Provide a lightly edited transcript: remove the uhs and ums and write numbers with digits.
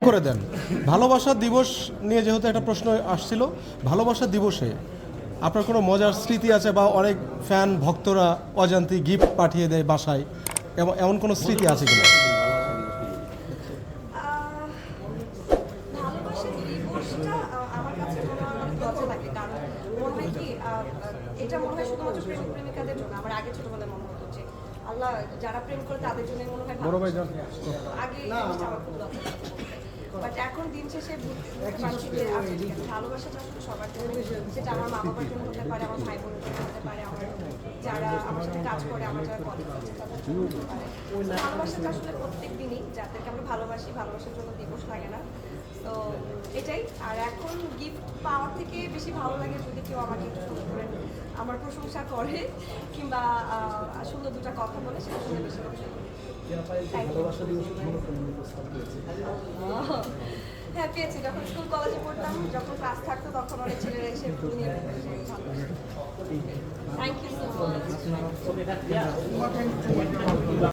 করে দেন। ভালোবাসা দিবস নিয়ে যেহেতু একটা প্রশ্ন আসছিল, ভালোবাসা দিবসে আপনার কোনো মজার স্মৃতি আছে বা অনেক ফ্যান ভক্তরা অজান্তে গিফট পাঠিয়ে দেয় বাসায়, এমন কোনো স্মৃতি আছে কিনা? ভালোবাসার দিবসটা আমার কাছে মনে হয় অনেক লজ্জা লাগে, কারণ মনে হয় কি এটা মনে হয় শুধুমাত্র প্রেমিক প্রেমিকাদের জন্য। আমার আগে ছোটবেলায় মনে হতো যে আল্লাহ যারা প্রেম করে তাদের জন্য মনে হয় আগে এই জিনিসটা আমার খুব লজ্জা লাগতো। বাট এখন দিন শেষে বুঝতে পারছি যে ভালোবাসাটা আসলে সবার জন্য, সেটা আমার মা বাবার জন্য হতে পারে, আমার ভাই বোনের জন্য হতে পারে, আমার যারা আমার সাথে কাজ করে, আমার যারা কলিগ আছে তাদের জন্য হতে পারে। ভালোবাসাটা আসলে প্রত্যেক দিনই যাদেরকে আমরা ভালোবাসি, ভালোবাসার জন্য দিবস লাগে না। তো এটাই। আর এখন গিফট পাওয়ার থেকে বেশি ভালো লাগে যদি কেউ আমাকে একটু সুন্দর করে আমার প্রশংসা করে কিংবা সুন্দর দুটা কথা বলে, সেটা শুনে বেশি ভালো লাগে। হ্যাঁ, পেয়েছি। যখন স্কুল কলেজে পড়তাম, যখন ক্লাস থাকতো, তখন অনেক ছেলেরা এসে ফুল নিয়ে থ্যাংক ইউ সো মাচ।